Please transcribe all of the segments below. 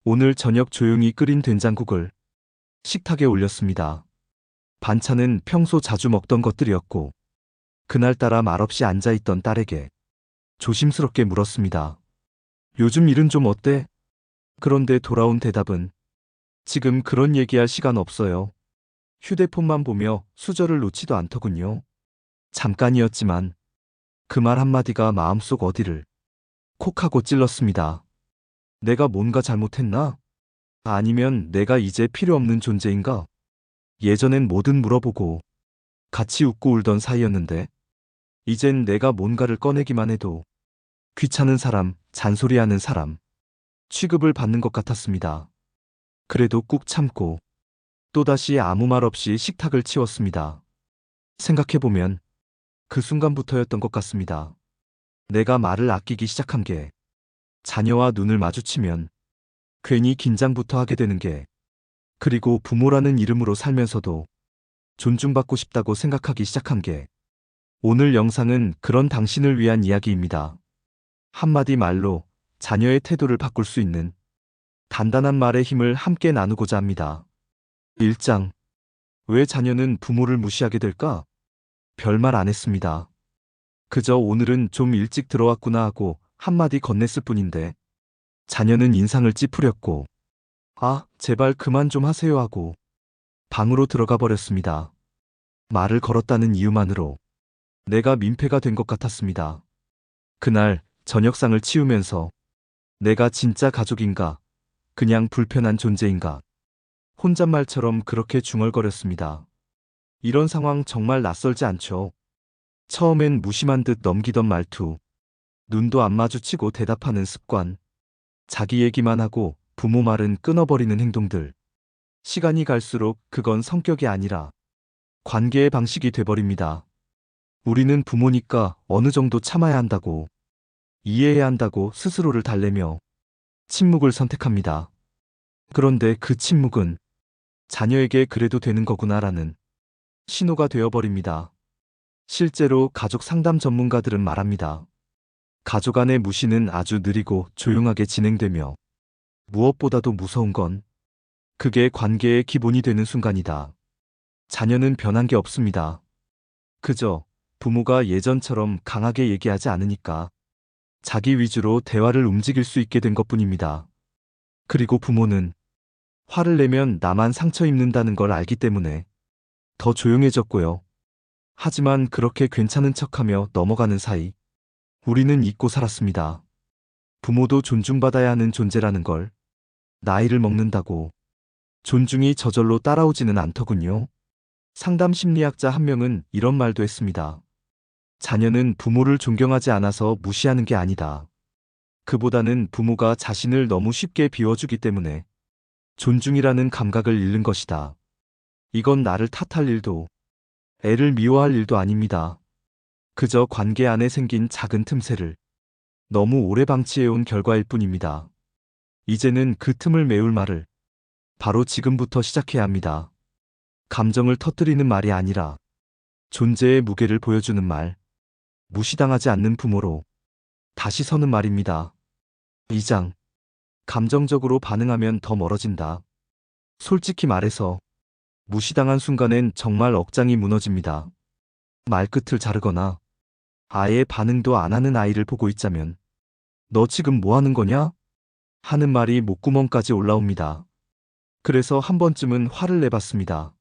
오늘 저녁 조용히 끓인 된장국을 식탁에 올렸습니다. 반찬은 평소 자주 먹던 것들이었고, 그날따라 말없이 앉아있던 딸에게 조심스럽게 물었습니다. 요즘 일은 좀 어때? 그런데 돌아온 대답은 지금 그런 얘기할 시간 없어요. 휴대폰만 보며 수저를 놓지도 않더군요. 잠깐이었지만 그 말 한마디가 마음속 어디를 콕 하고 찔렀습니다. 내가 뭔가 잘못했나? 아니면 내가 이제 필요 없는 존재인가? 예전엔 뭐든 물어보고 같이 웃고 울던 사이였는데 이젠 내가 뭔가를 꺼내기만 해도 귀찮은 사람, 잔소리하는 사람, 취급을 받는 것 같았습니다. 그래도 꾹 참고 또다시 아무 말 없이 식탁을 치웠습니다. 생각해보면 그 순간부터였던 것 같습니다. 내가 말을 아끼기 시작한 게 자녀와 눈을 마주치면 괜히 긴장부터 하게 되는 게 그리고 부모라는 이름으로 살면서도 존중받고 싶다고 생각하기 시작한 게 오늘 영상은 그런 당신을 위한 이야기입니다. 한마디 말로 자녀의 태도를 바꿀 수 있는 단단한 말의 힘을 함께 나누고자 합니다. 1장. 왜 자녀는 부모를 무시하게 될까? 별말 안 했습니다. 그저 오늘은 좀 일찍 들어왔구나 하고 한마디 건넸을 뿐인데 자녀는 인상을 찌푸렸고 아, 제발 그만 좀 하세요 하고 방으로 들어가 버렸습니다. 말을 걸었다는 이유만으로 내가 민폐가 된 것 같았습니다. 그날 저녁상을 치우면서 내가 진짜 가족인가? 그냥 불편한 존재인가? 혼잣말처럼 그렇게 중얼거렸습니다. 이런 상황 정말 낯설지 않죠? 처음엔 무심한 듯 넘기던 말투, 눈도 안 마주치고 대답하는 습관, 자기 얘기만 하고 부모 말은 끊어버리는 행동들. 시간이 갈수록 그건 성격이 아니라 관계의 방식이 돼버립니다. 우리는 부모니까 어느 정도 참아야 한다고, 이해해야 한다고 스스로를 달래며 침묵을 선택합니다. 그런데 그 침묵은 자녀에게 그래도 되는 거구나라는 신호가 되어버립니다. 실제로 가족 상담 전문가들은 말합니다. 가족 안의 무시는 아주 느리고 조용하게 진행되며 무엇보다도 무서운 건 그게 관계의 기본이 되는 순간이다. 자녀는 변한 게 없습니다. 그저 부모가 예전처럼 강하게 얘기하지 않으니까 자기 위주로 대화를 움직일 수 있게 된 것뿐입니다. 그리고 부모는 화를 내면 나만 상처 입는다는 걸 알기 때문에 더 조용해졌고요. 하지만 그렇게 괜찮은 척하며 넘어가는 사이 우리는 잊고 살았습니다. 부모도 존중받아야 하는 존재라는 걸. 나이를 먹는다고 존중이 저절로 따라오지는 않더군요. 상담 심리학자 한 명은 이런 말도 했습니다. 자녀는 부모를 존경하지 않아서 무시하는 게 아니다. 그보다는 부모가 자신을 너무 쉽게 비워주기 때문에 존중이라는 감각을 잃는 것이다. 이건 나를 탓할 일도 애를 미워할 일도 아닙니다. 그저 관계 안에 생긴 작은 틈새를 너무 오래 방치해온 결과일 뿐입니다. 이제는 그 틈을 메울 말을 바로 지금부터 시작해야 합니다. 감정을 터뜨리는 말이 아니라 존재의 무게를 보여주는 말, 무시당하지 않는 부모로 다시 서는 말입니다. 2장. 감정적으로 반응하면 더 멀어진다. 솔직히 말해서 무시당한 순간엔 정말 억장이 무너집니다. 말끝을 자르거나 아예 반응도 안 하는 아이를 보고 있자면 너 지금 뭐 하는 거냐? 하는 말이 목구멍까지 올라옵니다. 그래서 한 번쯤은 화를 내봤습니다.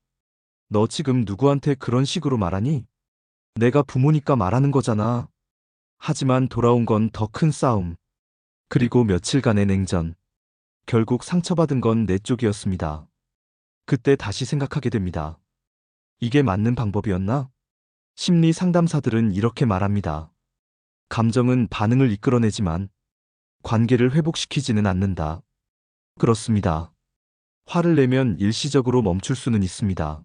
너 지금 누구한테 그런 식으로 말하니? 내가 부모니까 말하는 거잖아. 하지만 돌아온 건 더 큰 싸움. 그리고 며칠간의 냉전. 결국 상처받은 건 내 쪽이었습니다. 그때 다시 생각하게 됩니다. 이게 맞는 방법이었나? 심리 상담사들은 이렇게 말합니다. 감정은 반응을 이끌어내지만 관계를 회복시키지는 않는다. 그렇습니다. 화를 내면 일시적으로 멈출 수는 있습니다.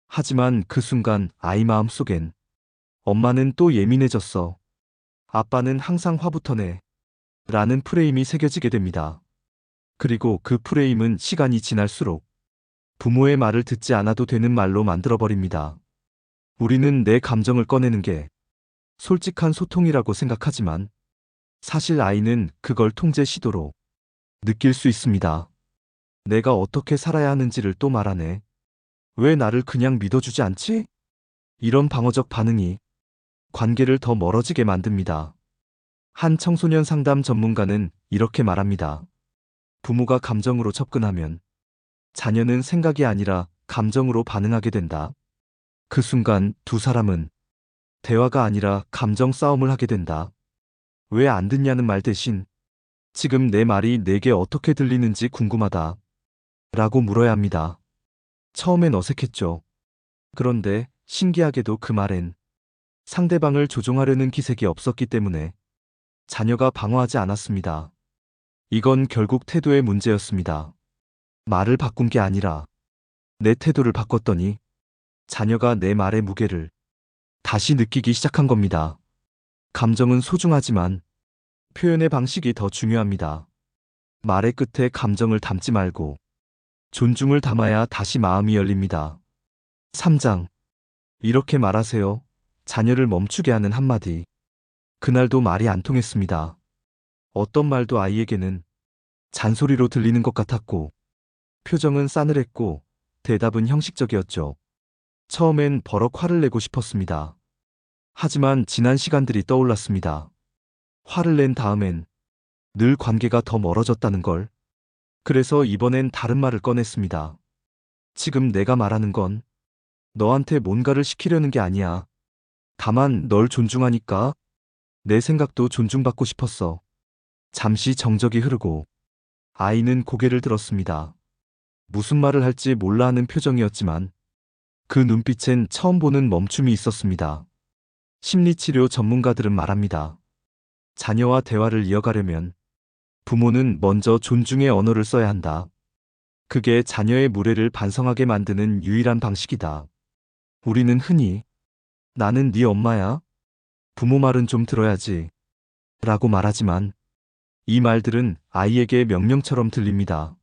하지만 그 순간 아이 마음속엔 엄마는 또 예민해졌어. 아빠는 항상 화부터 내. 라는 프레임이 새겨지게 됩니다. 그리고 그 프레임은 시간이 지날수록 부모의 말을 듣지 않아도 되는 말로 만들어버립니다. 우리는 내 감정을 꺼내는 게 솔직한 소통이라고 생각하지만 사실 아이는 그걸 통제 시도로 느낄 수 있습니다. 내가 어떻게 살아야 하는지를 또 말하네. 왜 나를 그냥 믿어주지 않지? 이런 방어적 반응이 관계를 더 멀어지게 만듭니다. 한 청소년 상담 전문가는 이렇게 말합니다. 부모가 감정으로 접근하면 자녀는 생각이 아니라 감정으로 반응하게 된다. 그 순간 두 사람은 대화가 아니라 감정 싸움을 하게 된다. 왜 안 듣냐는 말 대신 지금 내 말이 내게 어떻게 들리는지 궁금하다. 라고 물어야 합니다. 처음엔 어색했죠. 그런데 신기하게도 그 말엔 상대방을 조종하려는 기색이 없었기 때문에 자녀가 방어하지 않았습니다. 이건 결국 태도의 문제였습니다. 말을 바꾼 게 아니라 내 태도를 바꿨더니 자녀가 내 말의 무게를 다시 느끼기 시작한 겁니다. 감정은 소중하지만 표현의 방식이 더 중요합니다. 말의 끝에 감정을 담지 말고 존중을 담아야 다시 마음이 열립니다. 3장. 이렇게 말하세요. 자녀를 멈추게 하는 한마디. 그날도 말이 안 통했습니다. 어떤 말도 아이에게는 잔소리로 들리는 것 같았고, 표정은 싸늘했고, 대답은 형식적이었죠. 처음엔 버럭 화를 내고 싶었습니다. 하지만 지난 시간들이 떠올랐습니다. 화를 낸 다음엔 늘 관계가 더 멀어졌다는 걸. 그래서 이번엔 다른 말을 꺼냈습니다. 지금 내가 말하는 건 너한테 뭔가를 시키려는 게 아니야. 다만 널 존중하니까 내 생각도 존중받고 싶었어. 잠시 정적이 흐르고 아이는 고개를 들었습니다. 무슨 말을 할지 몰라 하는 표정이었지만 그 눈빛엔 처음 보는 멈춤이 있었습니다. 심리치료 전문가들은 말합니다. 자녀와 대화를 이어가려면 부모는 먼저 존중의 언어를 써야 한다. 그게 자녀의 무례를 반성하게 만드는 유일한 방식이다. 우리는 흔히 나는 네 엄마야. 부모 말은 좀 들어야지. 라고 말하지만 이 말들은 아이에게 명령처럼 들립니다.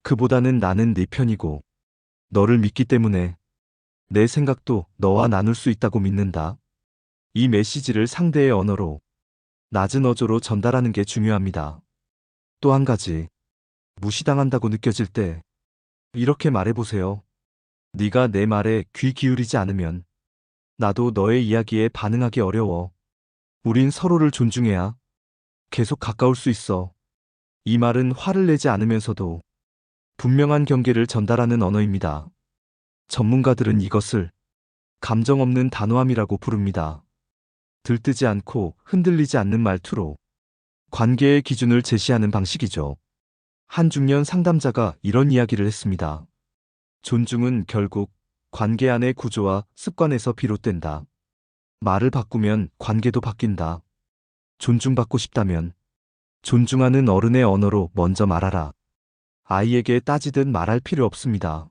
그보다는 나는 네 편이고 너를 믿기 때문에 내 생각도 너와 나눌 수 있다고 믿는다. 이 메시지를 상대의 언어로 낮은 어조로 전달하는 게 중요합니다. 또 한 가지, 무시당한다고 느껴질 때 이렇게 말해보세요. 네가 내 말에 귀 기울이지 않으면 나도 너의 이야기에 반응하기 어려워. 우린 서로를 존중해야 계속 가까울 수 있어. 이 말은 화를 내지 않으면서도 분명한 경계를 전달하는 언어입니다. 전문가들은 이것을 감정 없는 단호함이라고 부릅니다. 들뜨지 않고 흔들리지 않는 말투로 관계의 기준을 제시하는 방식이죠. 한 중년 상담자가 이런 이야기를 했습니다. 존중은 결국 관계 안의 구조와 습관에서 비롯된다. 말을 바꾸면 관계도 바뀐다. 존중받고 싶다면 존중하는 어른의 언어로 먼저 말하라. 아이에게 따지듯 말할 필요 없습니다.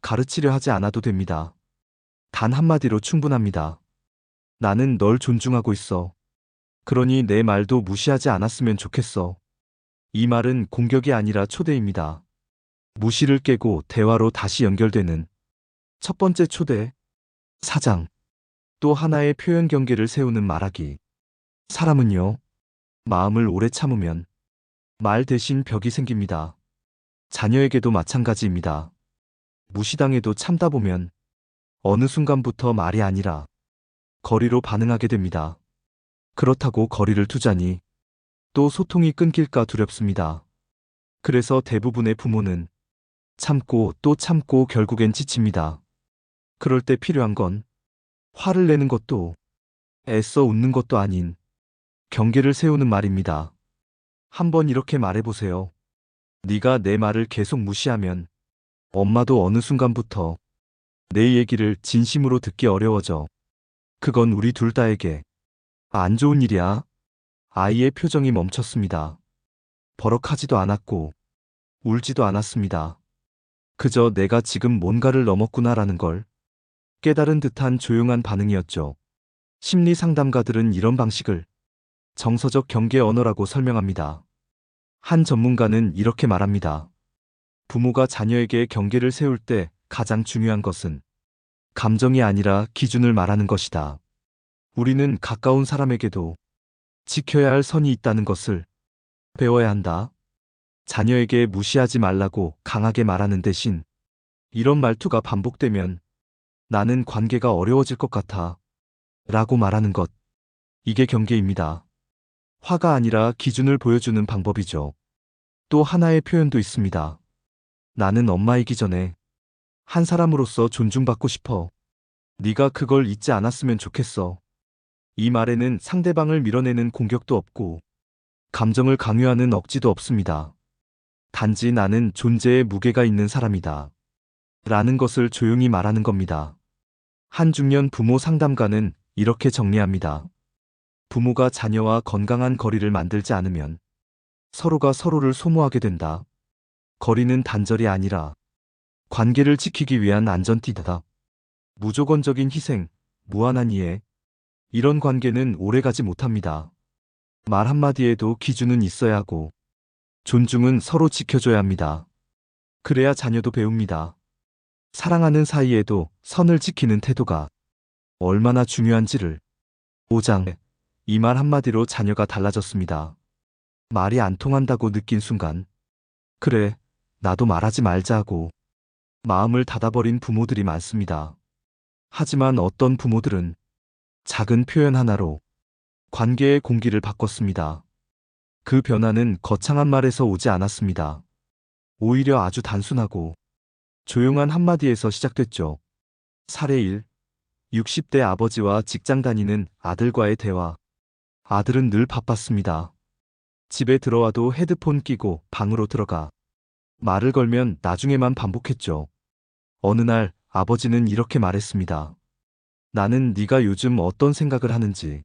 가르치려 하지 않아도 됩니다. 단 한마디로 충분합니다. 나는 널 존중하고 있어. 그러니 내 말도 무시하지 않았으면 좋겠어. 이 말은 공격이 아니라 초대입니다. 무시를 깨고 대화로 다시 연결되는 첫 번째 초대. 4장. 또 하나의 표현 경계를 세우는 말하기. 사람은요, 마음을 오래 참으면 말 대신 벽이 생깁니다. 자녀에게도 마찬가지입니다. 무시당해도 참다 보면 어느 순간부터 말이 아니라 거리로 반응하게 됩니다. 그렇다고 거리를 두자니 또 소통이 끊길까 두렵습니다. 그래서 대부분의 부모는 참고 또 참고 결국엔 지칩니다. 그럴 때 필요한 건 화를 내는 것도 애써 웃는 것도 아닌 경계를 세우는 말입니다. 한번 이렇게 말해보세요. 네가 내 말을 계속 무시하면 엄마도 어느 순간부터 내 얘기를 진심으로 듣기 어려워져. 그건 우리 둘 다에게 안 좋은 일이야. 아이의 표정이 멈췄습니다. 버럭하지도 않았고 울지도 않았습니다. 그저 내가 지금 뭔가를 넘었구나라는 걸 깨달은 듯한 조용한 반응이었죠. 심리 상담가들은 이런 방식을 정서적 경계 언어라고 설명합니다. 한 전문가는 이렇게 말합니다. 부모가 자녀에게 경계를 세울 때 가장 중요한 것은 감정이 아니라 기준을 말하는 것이다. 우리는 가까운 사람에게도 지켜야 할 선이 있다는 것을 배워야 한다. 자녀에게 무시하지 말라고 강하게 말하는 대신 이런 말투가 반복되면 나는 관계가 어려워질 것 같아 라고 말하는 것. 이게 경계입니다. 화가 아니라 기준을 보여주는 방법이죠. 또 하나의 표현도 있습니다. 나는 엄마이기 전에 한 사람으로서 존중받고 싶어. 네가 그걸 잊지 않았으면 좋겠어. 이 말에는 상대방을 밀어내는 공격도 없고 감정을 강요하는 억지도 없습니다. 단지 나는 존재에 무게가 있는 사람이다. 라는 것을 조용히 말하는 겁니다. 한 중년 부모 상담가는 이렇게 정리합니다. 부모가 자녀와 건강한 거리를 만들지 않으면 서로가 서로를 소모하게 된다. 거리는 단절이 아니라 관계를 지키기 위한 안전띠다. 무조건적인 희생, 무한한 이해. 이런 관계는 오래가지 못합니다. 말 한마디에도 기준은 있어야 하고 존중은 서로 지켜줘야 합니다. 그래야 자녀도 배웁니다. 사랑하는 사이에도 선을 지키는 태도가 얼마나 중요한지를. 5장. 이 말 한마디로 자녀가 달라졌습니다. 말이 안 통한다고 느낀 순간, 그래, 나도 말하지 말자 하고 마음을 닫아버린 부모들이 많습니다. 하지만 어떤 부모들은 작은 표현 하나로 관계의 공기를 바꿨습니다. 그 변화는 거창한 말에서 오지 않았습니다. 오히려 아주 단순하고 조용한 한마디에서 시작됐죠. 사례 1. 60대 아버지와 직장 다니는 아들과의 대화. 아들은 늘 바빴습니다. 집에 들어와도 헤드폰 끼고 방으로 들어가. 말을 걸면 나중에만 반복했죠. 어느 날 아버지는 이렇게 말했습니다. 나는 네가 요즘 어떤 생각을 하는지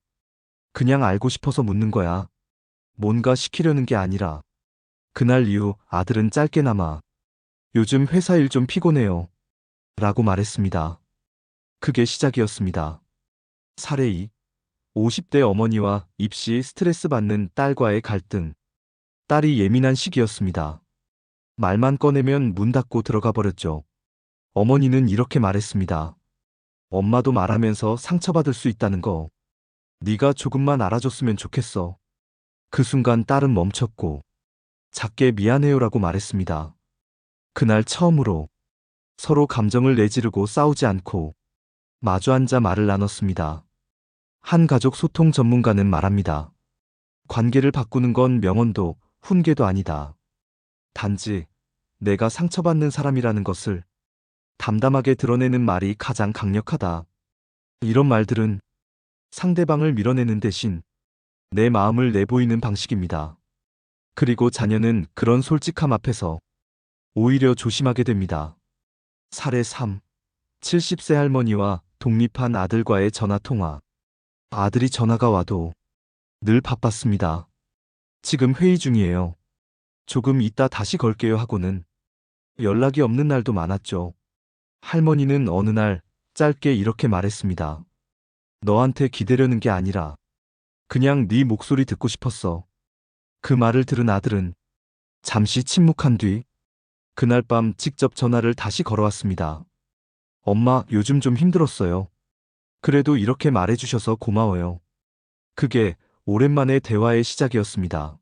그냥 알고 싶어서 묻는 거야. 뭔가 시키려는 게 아니라. 그날 이후 아들은 짧게나마 요즘 회사 일 좀 피곤해요. 라고 말했습니다. 그게 시작이었습니다. 사례 2. 50대 어머니와 입시 스트레스 받는 딸과의 갈등. 딸이 예민한 시기였습니다. 말만 꺼내면 문 닫고 들어가 버렸죠. 어머니는 이렇게 말했습니다. 엄마도 말하면서 상처받을 수 있다는 거. 네가 조금만 알아줬으면 좋겠어. 그 순간 딸은 멈췄고 작게 미안해요라고 말했습니다. 그날 처음으로 서로 감정을 내지르고 싸우지 않고 마주 앉아 말을 나눴습니다. 한 가족 소통 전문가는 말합니다. 관계를 바꾸는 건 명언도 훈계도 아니다. 단지 내가 상처받는 사람이라는 것을 담담하게 드러내는 말이 가장 강력하다. 이런 말들은 상대방을 밀어내는 대신 내 마음을 내보이는 방식입니다. 그리고 자녀는 그런 솔직함 앞에서 오히려 조심하게 됩니다. 사례 3. 70세 할머니와 독립한 아들과의 전화통화. 아들이 전화가 와도 늘 바빴습니다. 지금 회의 중이에요. 조금 이따 다시 걸게요 하고는 연락이 없는 날도 많았죠. 할머니는 어느 날 짧게 이렇게 말했습니다. 너한테 기대려는 게 아니라 그냥 네 목소리 듣고 싶었어. 그 말을 들은 아들은 잠시 침묵한 뒤 그날 밤 직접 전화를 다시 걸어왔습니다. 엄마, 요즘 좀 힘들었어요. 그래도 이렇게 말해주셔서 고마워요. 그게 오랜만에 대화의 시작이었습니다.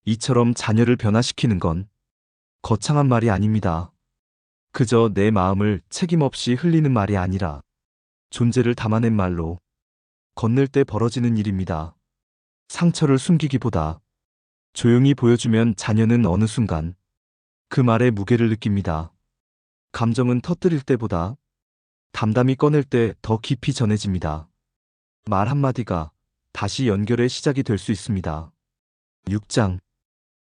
이처럼 자녀를 변화시키는 건 거창한 말이 아닙니다. 그저 내 마음을 책임 없이 흘리는 말이 아니라 존재를 담아낸 말로 건넬 때 벌어지는 일입니다. 상처를 숨기기보다 조용히 보여주면 자녀는 어느 순간 그 말의 무게를 느낍니다. 감정은 터뜨릴 때보다 담담히 꺼낼 때 더 깊이 전해집니다. 말 한마디가 다시 연결의 시작이 될 수 있습니다. 6장.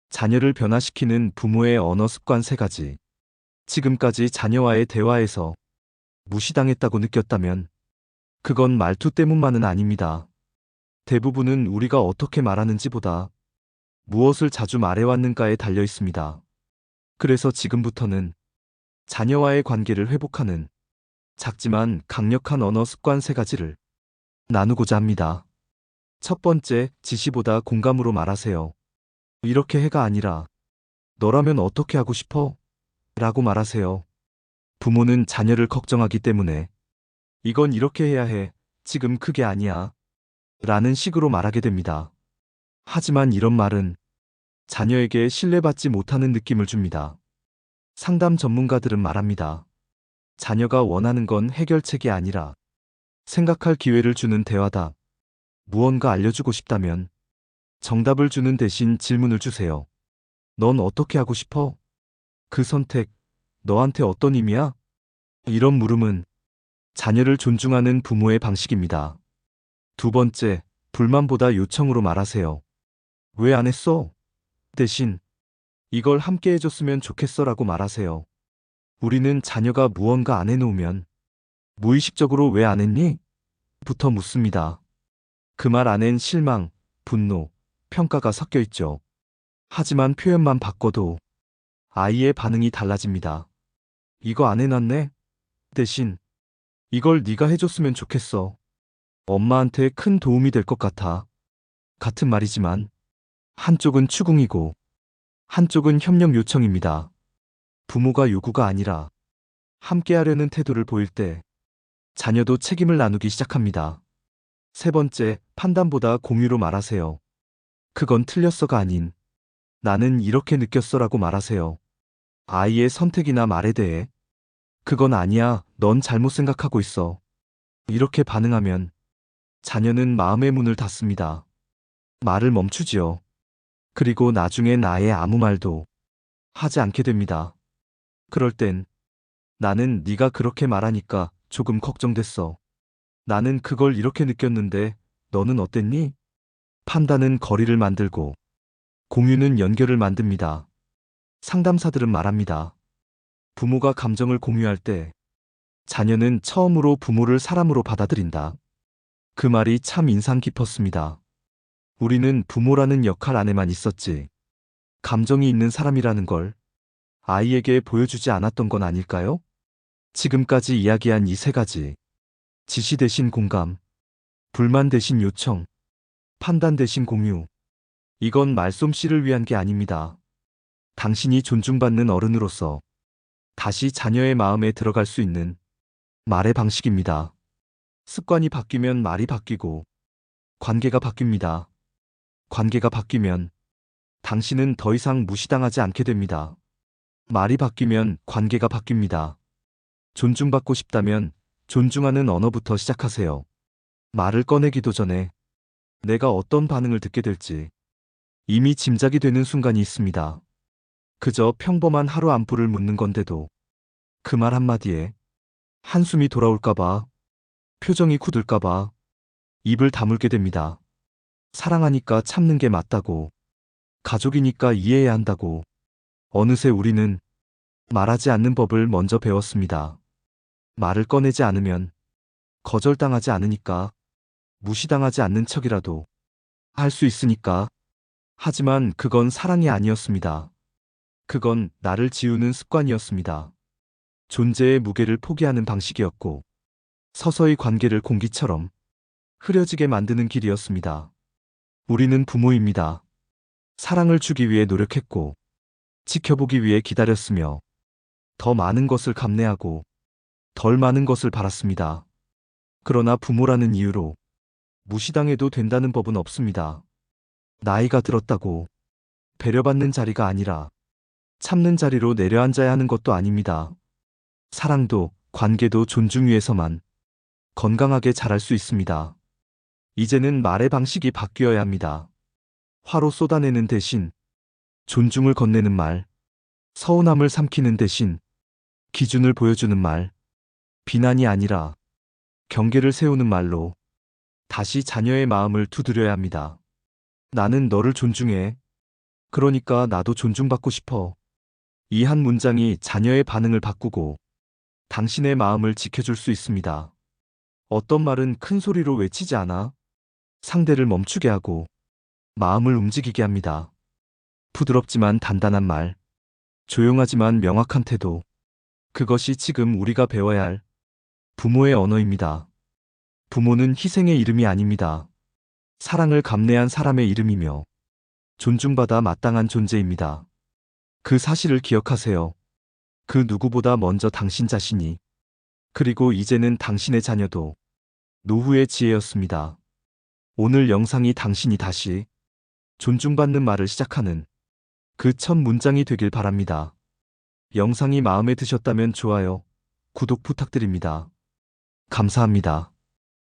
자녀를 변화시키는 부모의 언어 습관 3가지. 지금까지 자녀와의 대화에서 무시당했다고 느꼈다면 그건 말투 때문만은 아닙니다. 대부분은 우리가 어떻게 말하는지보다 무엇을 자주 말해왔는가에 달려 있습니다. 그래서 지금부터는 자녀와의 관계를 회복하는 작지만 강력한 언어 습관 3가지를 나누고자 합니다. 첫 번째, 지시보다 공감으로 말하세요. 이렇게 해가 아니라 너라면 어떻게 하고 싶어? 라고 말하세요. 부모는 자녀를 걱정하기 때문에 이건 이렇게 해야 해. 지금 그게 아니야. 라는 식으로 말하게 됩니다. 하지만 이런 말은 자녀에게 신뢰받지 못하는 느낌을 줍니다. 상담 전문가들은 말합니다. 자녀가 원하는 건 해결책이 아니라 생각할 기회를 주는 대화다. 무언가 알려주고 싶다면 정답을 주는 대신 질문을 주세요. 넌 어떻게 하고 싶어? 그 선택, 너한테 어떤 의미야? 이런 물음은 자녀를 존중하는 부모의 방식입니다. 두 번째, 불만보다 요청으로 말하세요. 왜 안 했어? 대신 이걸 함께 해줬으면 좋겠어라고 말하세요. 우리는 자녀가 무언가 안 해놓으면 무의식적으로 왜 안 했니? 부터 묻습니다. 그 말 안엔 실망, 분노, 평가가 섞여 있죠. 하지만 표현만 바꿔도 아이의 반응이 달라집니다. 이거 안 해놨네? 대신 이걸 네가 해줬으면 좋겠어. 엄마한테 큰 도움이 될 것 같아. 같은 말이지만 한쪽은 추궁이고 한쪽은 협력 요청입니다. 부모가 요구가 아니라 함께하려는 태도를 보일 때 자녀도 책임을 나누기 시작합니다. 세 번째, 판단보다 공유로 말하세요. 그건 틀렸어가 아닌 나는 이렇게 느꼈어라고 말하세요. 아이의 선택이나 말에 대해 그건 아니야, 넌 잘못 생각하고 있어. 이렇게 반응하면 자녀는 마음의 문을 닫습니다. 말을 멈추지요. 그리고 나중엔 아예 아무 말도 하지 않게 됩니다. 그럴 땐 나는 네가 그렇게 말하니까 조금 걱정됐어. 나는 그걸 이렇게 느꼈는데 너는 어땠니? 판단은 거리를 만들고 공유는 연결을 만듭니다. 상담사들은 말합니다. 부모가 감정을 공유할 때 자녀는 처음으로 부모를 사람으로 받아들인다. 그 말이 참 인상 깊었습니다. 우리는 부모라는 역할 안에만 있었지. 감정이 있는 사람이라는 걸 아이에게 보여주지 않았던 건 아닐까요? 지금까지 이야기한 이 세 가지. 지시 대신 공감, 불만 대신 요청, 판단 대신 공유. 이건 말솜씨를 위한 게 아닙니다. 당신이 존중받는 어른으로서 다시 자녀의 마음에 들어갈 수 있는 말의 방식입니다. 습관이 바뀌면 말이 바뀌고 관계가 바뀝니다. 관계가 바뀌면 당신은 더 이상 무시당하지 않게 됩니다. 말이 바뀌면 관계가 바뀝니다. 존중받고 싶다면 존중하는 언어부터 시작하세요. 말을 꺼내기도 전에 내가 어떤 반응을 듣게 될지 이미 짐작이 되는 순간이 있습니다. 그저 평범한 하루 안부를 묻는 건데도 그 말 한마디에 한숨이 돌아올까봐, 표정이 굳을까봐 입을 다물게 됩니다. 사랑하니까 참는 게 맞다고, 가족이니까 이해해야 한다고, 어느새 우리는 말하지 않는 법을 먼저 배웠습니다. 말을 꺼내지 않으면 거절당하지 않으니까, 무시당하지 않는 척이라도 할 수 있으니까. 하지만 그건 사랑이 아니었습니다. 그건 나를 지우는 습관이었습니다. 존재의 무게를 포기하는 방식이었고, 서서히 관계를 공기처럼 흐려지게 만드는 길이었습니다. 우리는 부모입니다. 사랑을 주기 위해 노력했고, 지켜보기 위해 기다렸으며, 더 많은 것을 감내하고, 덜 많은 것을 바랐습니다. 그러나 부모라는 이유로 무시당해도 된다는 법은 없습니다. 나이가 들었다고 배려받는 자리가 아니라 참는 자리로 내려앉아야 하는 것도 아닙니다. 사랑도 관계도 존중 위에서만 건강하게 자랄 수 있습니다. 이제는 말의 방식이 바뀌어야 합니다. 화로 쏟아내는 대신 존중을 건네는 말, 서운함을 삼키는 대신 기준을 보여주는 말, 비난이 아니라 경계를 세우는 말로 다시 자녀의 마음을 두드려야 합니다. 나는 너를 존중해. 그러니까 나도 존중받고 싶어. 이 한 문장이 자녀의 반응을 바꾸고 당신의 마음을 지켜줄 수 있습니다. 어떤 말은 큰 소리로 외치지 않아 상대를 멈추게 하고 마음을 움직이게 합니다. 부드럽지만 단단한 말, 조용하지만 명확한 태도. 그것이 지금 우리가 배워야 할 부모의 언어입니다. 부모는 희생의 이름이 아닙니다. 사랑을 감내한 사람의 이름이며 존중받아 마땅한 존재입니다. 그 사실을 기억하세요. 그 누구보다 먼저 당신 자신이, 그리고 이제는 당신의 자녀도 노후의 지혜였습니다. 오늘 영상이 당신이 다시 존중받는 말을 시작하는 그 첫 문장이 되길 바랍니다. 영상이 마음에 드셨다면 좋아요, 구독 부탁드립니다. 감사합니다.